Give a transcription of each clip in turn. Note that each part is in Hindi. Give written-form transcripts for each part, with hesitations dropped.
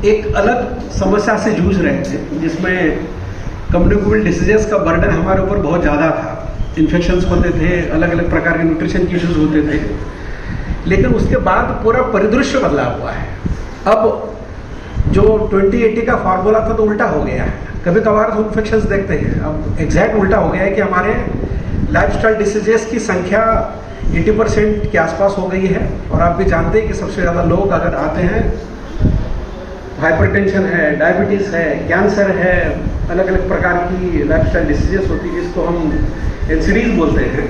एक अलग समस्या से जूझ रहे थे, जिसमें कम्युनिकेबल डिसीजेस का बर्डन हमारे ऊपर बहुत ज़्यादा था। इन्फेक्शंस होते थे, अलग अलग प्रकार के न्यूट्रिशन के इश्यूज होते थे, लेकिन उसके बाद पूरा परिदृश्य बदला हुआ है। अब जो 2080 का फार्मूला था तो उल्टा हो गया है। कभी कभार तो इन्फेक्शंस देखते हैं, अब एग्जैक्ट उल्टा हो गया है कि हमारे लाइफस्टाइल डिसीजेस की संख्या 80% के आसपास हो गई है। और आप भी जानते हैं कि सबसे ज़्यादा लोग अगर आते हैं, हाइपरटेंशन है, डायबिटीज़ है, कैंसर है, अलग अलग प्रकार की लाइफस्टाइल डिसीजेस होती है, जिसको हम एनसीडीज बोलते हैं।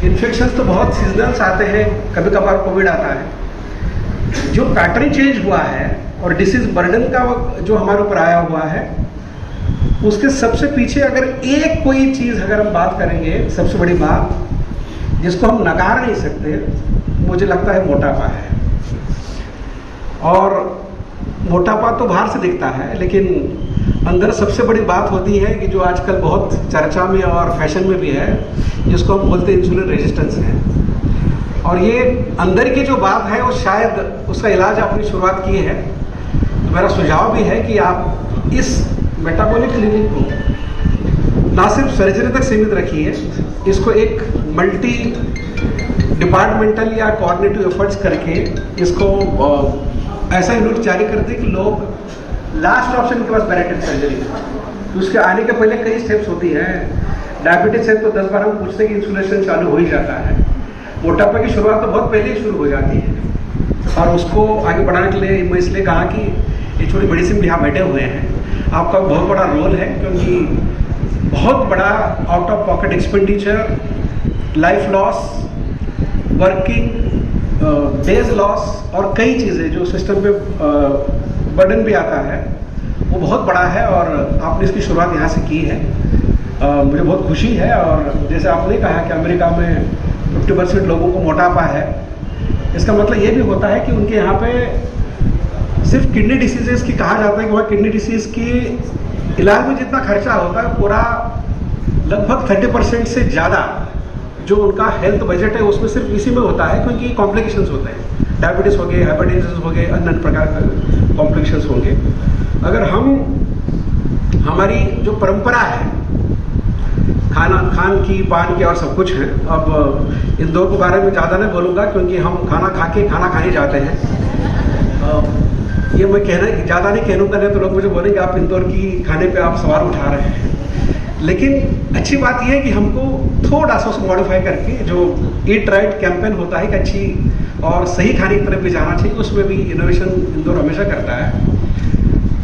इन्फेक्शंस तो बहुत सीजनल्स आते हैं, कभी कभार कोविड आता है। जो पैटर्न चेंज हुआ है और डिसीज बर्डन का जो हमारे ऊपर आया हुआ है, उसके सबसे पीछे अगर एक कोई चीज़ अगर हम बात करेंगे, सबसे बड़ी बात जिसको हम नकार नहीं सकते, मुझे लगता है मोटापा है। और मोटापा तो बाहर से दिखता है, लेकिन अंदर सबसे बड़ी बात होती है कि जो आजकल बहुत चर्चा में और फैशन में भी है, जिसको हम बोलते हैं इंसुलिन रेजिस्टेंस है। और ये अंदर की जो बात है, वो शायद उसका इलाज आपने शुरुआत की है। तो मेरा सुझाव भी है कि आप इस मेटाबॉलिक क्लिनिक को ना सिर्फ सर्जरी तक सीमित रखिए, इसको एक मल्टी डिपार्टमेंटल या कोऑर्डिनेटिव एफर्ट्स करके इसको ऐसा यूनिट जारी कर दे कि लोग लास्ट ऑप्शन के पास बैरेट्रिक सर्जरी। तो उसके आने के पहले कई स्टेप्स होती हैं। डायबिटीज है तो 10 बार हम पूछते हैं कि इंसुलेशन चालू हो ही जाता है। मोटापा की शुरुआत तो बहुत पहले ही शुरू हो जाती है, और उसको आगे बढ़ाने के लिए मैं इसलिए कहा कि ये छोटी मेडिसिन भी यहाँ बैठे हुए हैं। आपका बहुत बड़ा रोल है, क्योंकि बहुत बड़ा out of pocket expenditure, life loss, working days loss और कई चीज़ें जो सिस्टम पे बर्डन भी आता है, वो बहुत बड़ा है। और आपने इसकी शुरुआत यहाँ से की है, मुझे बहुत खुशी है। और जैसे आपने कहा कि अमेरिका में 50% लोगों को मोटापा है, इसका मतलब ये भी होता है कि उनके यहाँ पे सिर्फ किडनी डिसीजेस की कहा जाता है कि वहाँ किडनी डिसीज की इलाज में जितना खर्चा होता है, पूरा लगभग 30% से ज़्यादा जो उनका हेल्थ बजट है उसमें सिर्फ इसी में होता है, क्योंकि कॉम्प्लिकेशंस होते हैं। डायबिटीज़ हो गए, हाइपरटेंशन हो गए, अन्य प्रकार के कॉम्प्लिकेशंस होंगे। अगर हम हमारी जो परंपरा है खान की, पान की और सब कुछ है, अब इन दो के बारे में ज़्यादा नहीं बोलूँगा, क्योंकि हम खाना खा के खाना खाने जाते हैं। ये मैं ज़्यादा नहीं कहूँगा, नहीं तो लोग मुझे बोलेंगे आप इंदौर की खाने पे आप सवाल उठा रहे हैं। लेकिन अच्छी बात यह है कि हमको थोड़ा सा उसको मॉडिफाई करके जो ईट राइट कैंपेन होता है कि अच्छी और सही खाने की तरफ भी जाना चाहिए, उसमें भी इनोवेशन इंदौर हमेशा करता है।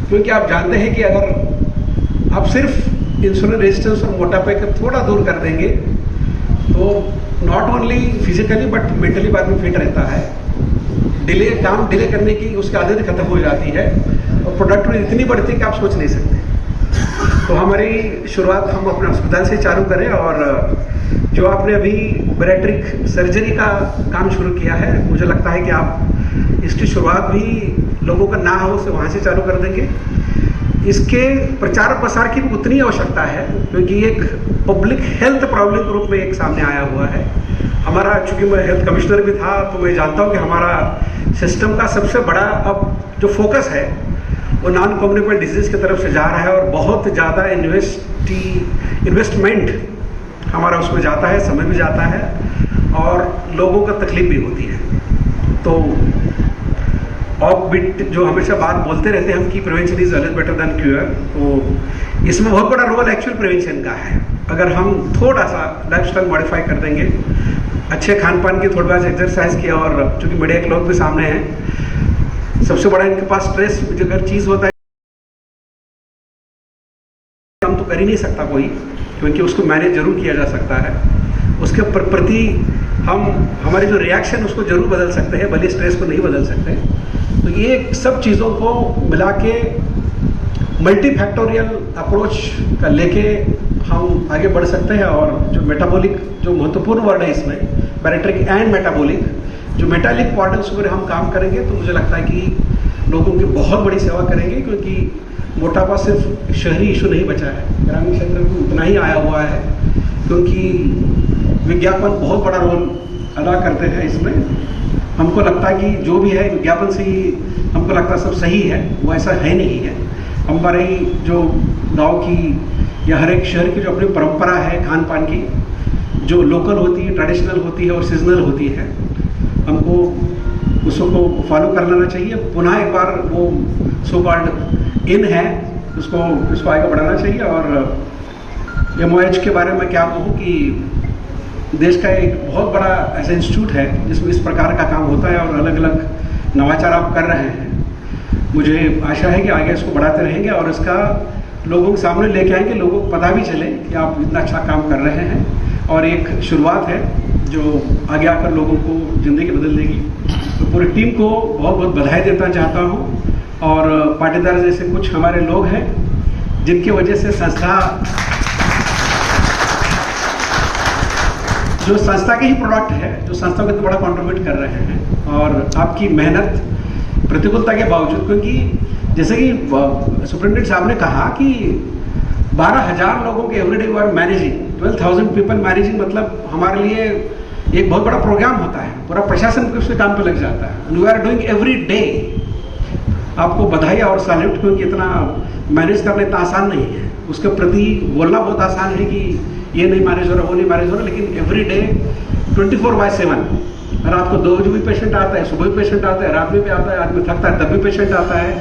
क्योंकि आप जानते हैं कि अगर आप सिर्फ इंसुलिन रेजिस्टेंस और मोटापे को थोड़ा दूर कर देंगे तो not only physically but mentally बाद में फिट रहता है। काम डिले करने की उसकी आदत खत्म हो जाती है और प्रोडक्टिविटी इतनी बढ़ती है कि आप सोच नहीं सकते। तो हमारी शुरुआत हम अपने अस्पताल से चालू करें, और जो आपने अभी बैरेट्रिक सर्जरी का काम शुरू किया है, मुझे लगता है कि आप इसकी शुरुआत भी लोगों का ना हो से वहाँ से चालू कर देंगे। इसके प्रचार प्रसार की भी उतनी आवश्यकता है, क्योंकि एक पब्लिक हेल्थ प्रॉब्लम के रूप में एक सामने आया हुआ है। हमारा, चूंकि मैं हेल्थ कमिश्नर भी था, तो मैं जानता हूँ कि हमारा सिस्टम का सबसे बड़ा अब जो फोकस है वो नॉन कम्युनिकेबल डिजीज की तरफ से जा रहा है, और बहुत ज़्यादा इन्वेस्टमेंट हमारा उसमें जाता है, समय भी जाता है और लोगों का तकलीफ भी होती है। तो ऑफ बिट जो हमेशा बात बोलते रहते हैं हम कि prevention is always better than cure, तो इसमें बहुत बड़ा रोल एक्चुअल प्रिवेंशन का है। अगर हम थोड़ा सा लाइफस्टाइल मॉडिफाई कर देंगे, अच्छे खान पान की, थोड़ा सा एक्सरसाइज किया, और चूँकि मीडिया के लोग भी सामने हैं, सबसे बड़ा इनके पास स्ट्रेस अगर चीज़ होता है हम तो कर ही नहीं सकता कोई, क्योंकि उसको मैनेज जरूर किया जा सकता है। उसके प्रति हमारी जो रिएक्शन उसको जरूर बदल सकते हैं, भले स्ट्रेस को नहीं बदल सकते। तो ये सब चीज़ों को मिला के मल्टी फैक्टोरियल अप्रोच का लेके हम आगे बढ़ सकते हैं। और जो मेटाबॉलिक जो महत्वपूर्ण वर्ड है इसमें, बैरेट्रिक एंड मेटाबॉलिक, जो मेटालिक क्वाड्रेंट्स पर हम काम करेंगे तो मुझे लगता है कि लोगों की बहुत बड़ी सेवा करेंगे, क्योंकि मोटापा सिर्फ शहरी इशू नहीं बचा है, ग्रामीण क्षेत्र में उतना ही आया हुआ है, क्योंकि विज्ञापन बहुत बड़ा रोल अदा करते हैं इसमें। हमको लगता है कि जो भी है विज्ञापन से ही हमको लगता है सब सही है, वो ऐसा है नहीं है। हमारे जो गांव की या हर एक शहर की जो अपनी परंपरा है खान पान की, जो लोकल होती है, ट्रेडिशनल होती है और सीजनल होती है, हमको उसको फॉलो कर लेना चाहिए। पुनः एक बार वो सो कॉल्ड इन है, उसको आगे बढ़ाना चाहिए। और MOH के बारे में क्या कहूँ कि देश का एक बहुत बड़ा ऐसा इंस्टीट्यूट है जिसमें इस प्रकार का काम होता है और अलग अलग नवाचार आप कर रहे हैं। मुझे आशा है कि आगे इसको बढ़ाते रहेंगे और इसका लोगों के सामने लेके आएंगे, लोगों को पता भी चले कि आप इतना अच्छा काम कर रहे हैं और एक शुरुआत है जो आगे आकर लोगों को ज़िंदगी बदल देगी। तो पूरी टीम को बहुत बहुत बधाई देना चाहता हूँ और पाटीदार जैसे कुछ हमारे लोग हैं जिनकी वजह से जो संस्था के ही प्रोडक्ट है, जो संस्था को इतना बड़ा कंट्रीब्यूट कर रहे हैं और आपकी मेहनत प्रतिकूलता के बावजूद, क्योंकि जैसे कि सुप्रिंटेंडेंट साहब ने कहा कि 12,000 लोगों के everyday we are managing, 12,000 people managing, मतलब हमारे लिए एक बहुत बड़ा प्रोग्राम होता है, पूरा प्रशासन उसके काम पे लग जाता है। We are doing every day. आपको बधाई और सैल्यूट, क्योंकि इतना मैनेज करना इतना आसान नहीं है। उसके प्रति बोलना बहुत आसान है कि ये नहीं मैनेज हो रहा, वो नहीं मैनेज हो रहा, लेकिन एवरी डे 24/7 रात को 2 बजे भी पेशेंट आता है, सुबह भी पेशेंट आता है, रात में भी आता है, आदमी थकता है तब भी पेशेंट आता है,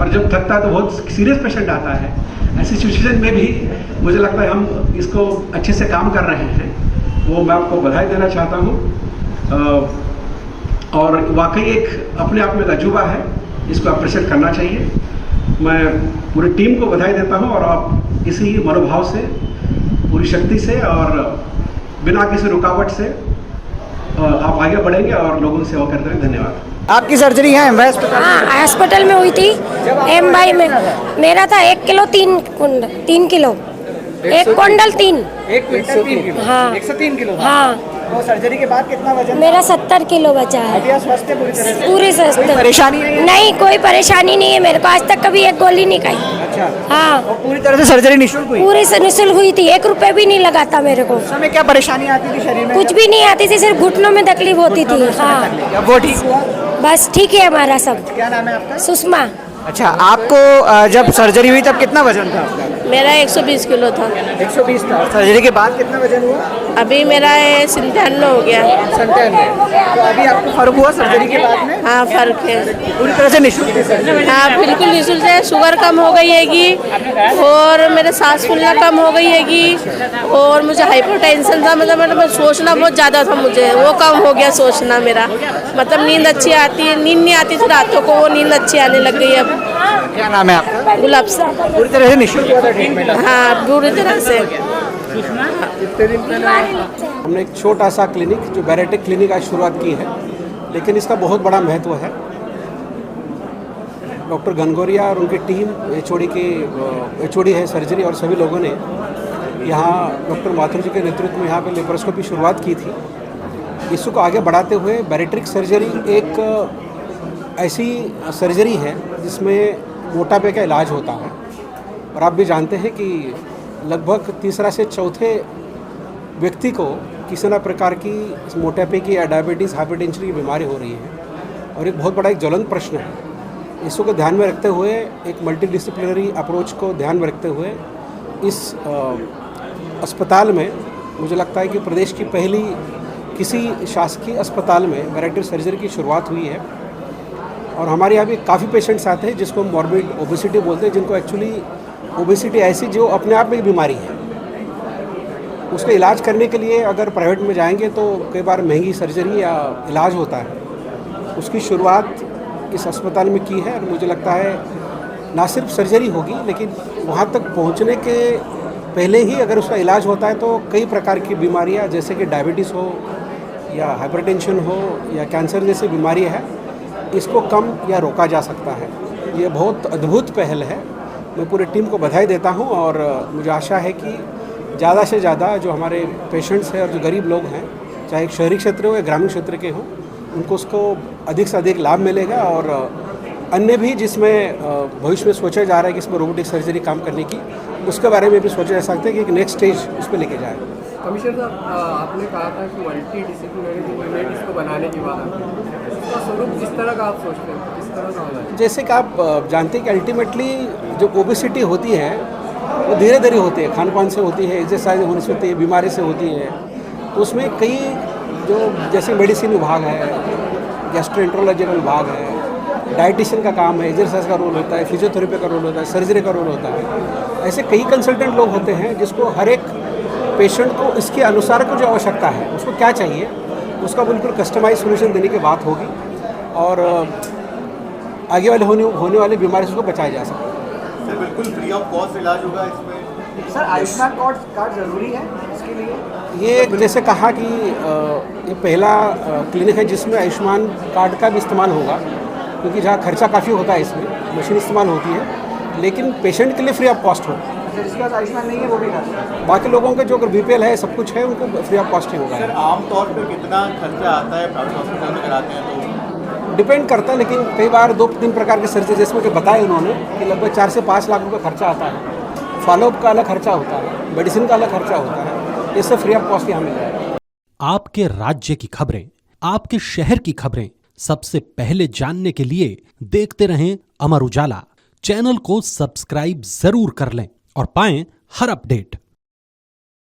और जब थकता है तो बहुत सीरियस पेशेंट आता है। ऐसी सिचुएशन में भी मुझे लगता है हम इसको अच्छे से काम कर रहे हैं, वो मैं आपको बधाई देना चाहता हूँ। और वाकई एक अपने आप में तजुर्बा है, इसको अप्रिशिएट करना चाहिए। मैं पूरी टीम को बधाई देता हूँ और आप इसी मनोभाव से, पूरी शक्ति से और बिना किसी रुकावट से आप आगे बढ़ेंगे और लोगों की सेवा करते रहें। धन्यवाद। आपकी सर्जरी है एमवाई अस्पताल? हाँ, हॉस्पिटल में हुई थी एमवाई में। मेरा था 1 kilo 3 kilo, 1 quintal 3। 1 quintal 3 kilo? हाँ। 103 किलो? हाँ। तो सर्जरी के बाद कितना वजन? मेरा 70 किलो बचा है। अभी आप स्वस्थ है पूरी तरह से? पूरी स्वस्थ। कोई परेशानी है? नहीं, कोई परेशानी नहीं है मेरे को, आज तक कभी एक गोली नहीं खाई। अच्छा। हाँ। और पूरी तरह से सर्जरी निःशुल्क हुई? पूरी से निःशुल्क हुई थी, 1 रुपए भी नहीं लगा था मेरे को। उस समय क्या परेशानी आती थी शरीर में? कुछ भी नहीं आती थी, सिर्फ घुटनों में तकलीफ होती थी। हाँ, अब वो ठीक हुआ? बस ठीक है हमारा सब। क्या नाम है आपका? सुषमा। अच्छा, आपको जब सर्जरी हुई तब कितना वजन था आपका? मेरा 120 किलो था। 120 था। सर्जरी के बाद कितना वजन हुआ? अभी मेरा 97 हो गया। 97। तो अभी आपको फर्क हुआ सर्जरी के बाद में? हाँ, फर्क है। पूरी तरह से निःशुल्क है सर्जरी? हाँ, बिल्कुल निःशुल्क है। शुगर कम हो गई हैगी और मेरे सांस फूलना कम हो गई हैगी और मुझे हाइपरटेंशन था, मतलब सोचना बहुत ज़्यादा था मुझे, वो कम हो गया सोचना मेरा। मतलब नींद अच्छी आती है, नींद नहीं आती थी रातों को, वो नींद अच्छी आने लग गई अब। क्या नाम है आपका? गुलाब सा। पूरी तरह से निःशुल्क हुआ था ट्रीटमेंट? हाँ, पूरी तरह से। हमने एक छोटा सा क्लिनिक, जो बैरेटिक क्लिनिक आज शुरुआत की है, लेकिन इसका बहुत बड़ा महत्व है। डॉक्टर गनगोरिया और उनकी टीम, HOD है सर्जरी, और सभी लोगों ने यहाँ डॉक्टर माथुर जी के नेतृत्व में यहाँ पे लेप्रोस्कोपी शुरुआत की थी। इसको आगे बढ़ाते हुए बैरेट्रिक सर्जरी एक ऐसी सर्जरी है जिसमें मोटापे का इलाज होता है, और आप भी जानते हैं कि लगभग तीसरा से चौथे व्यक्ति को किसी न प्रकार की मोटापे की या डायबिटीज़, हाइपरटेंशन की बीमारी हो रही है, और एक बहुत बड़ा एक ज्वलंत प्रश्न है। इसको ध्यान में रखते हुए, एक मल्टीडिसिप्लिनरी अप्रोच को ध्यान में रखते हुए इस अस्पताल में मुझे लगता है कि प्रदेश की पहली किसी शासकीय अस्पताल में बैरेट्रिक सर्जरी की शुरुआत हुई है। और हमारे यहाँ भी काफ़ी पेशेंट्स आते हैं जिसको हम मॉर्बिड ओबेसिटी बोलते हैं, जिनको एक्चुअली ओबेसिटी ऐसी जो अपने आप में एक बीमारी है, उसका इलाज करने के लिए अगर प्राइवेट में जाएंगे तो कई बार महंगी सर्जरी या इलाज होता है। उसकी शुरुआत इस अस्पताल में की है, और मुझे लगता है ना सिर्फ सर्जरी होगी, लेकिन वहाँ तक पहुँचने के पहले ही अगर उसका इलाज होता है तो कई प्रकार की बीमारियाँ, जैसे कि डायबिटीज़ हो या हाइपरटेंशन हो या कैंसर जैसी बीमारियाँ है, इसको कम या रोका जा सकता है। ये बहुत अद्भुत पहल है। मैं पूरी टीम को बधाई देता हूँ, और मुझे आशा है कि ज़्यादा से ज़्यादा जो हमारे पेशेंट्स हैं और जो गरीब लोग हैं, चाहे एक शहरी क्षेत्र हो या ग्रामीण क्षेत्र के हों, उनको उसको अधिक से अधिक लाभ मिलेगा। और अन्य भी जिसमें भविष्य में सोचा जा रहा है कि इसमें रोबोटिक सर्जरी काम करने की, उसके बारे में भी सोचा जा सकता है कि एक नेक्स्ट स्टेज उस पर लेके जाए। कमिश्नर साहब, आपने कहा था कि मल्टी डिसिप्लिनरी यूनिट इसको बनाने की बात है, इसका स्वरूप किस तरह का आप सोचते हैं, किस तरह का होगा? जैसे कि आप जानते हैं कि अल्टीमेटली जो ओबेसिटी होती है वो धीरे धीरे होती है, खान पान से होती है, एक्सरसाइज होने से होती है, बीमारी से होती है। तो उसमें कई जो जैसे मेडिसिन विभाग है, गैस्ट्रोएंट्रोलॉजी का विभाग है, डाइटिशियन का काम है, एक्सरसाइज का रोल होता है, फिजियोथेरेपी का रोल होता है, सर्जरी का रोल होता है। ऐसे कई कंसल्टेंट लोग होते हैं जिसको हर एक पेशेंट को इसके अनुसार की जो आवश्यकता है, उसको क्या चाहिए, उसका बिल्कुल कस्टमाइज सोल्यूशन देने की बात होगी और आगे वाले होने वाली बीमारी से उसको बचाया जा सकता है। सर, बिल्कुल फ्री ऑफ कॉस्ट इलाज होगा इसमें? सर आयुष्मान कार्ड जरूरी है इसके लिए? ये जैसे कहा कि ये पहला क्लिनिक है जिसमें आयुष्मान कार्ड का भी इस्तेमाल होगा, क्योंकि जहाँ खर्चा काफ़ी होता है इसमें मशीन इस्तेमाल होती है, लेकिन पेशेंट के लिए फ्री ऑफ कॉस्ट होगा। जिसके पास आयुष्मान नहीं है वो भी कर, बाकी लोगों के जो बीपीएल है सब कुछ है उनको फ्री ऑफ कॉस्ट ही होगा। सर, आमतौर पर कितना खर्चा आता है प्राइवेट हॉस्पिटल में कराते हैं तो? डिपेंड करता है, लेकिन कई बार 2-3 प्रकार के सर्जरी जिसमें कि बताए उन्होंने कि लगभग 4 से 5 लाख रुपये खर्चा आता है। फॉलोअप का अलग खर्चा होता है, मेडिसिन का अलग खर्चा होता है, ये सब फ्री ऑफ कॉस्ट यहाँ मिल जाएगा। आपके राज्य की खबरें, आपके शहर की खबरें सबसे पहले जानने के लिए देखते रहें अमर उजाला। चैनल को सब्सक्राइब जरूर कर लें और पाएं हर अपडेट।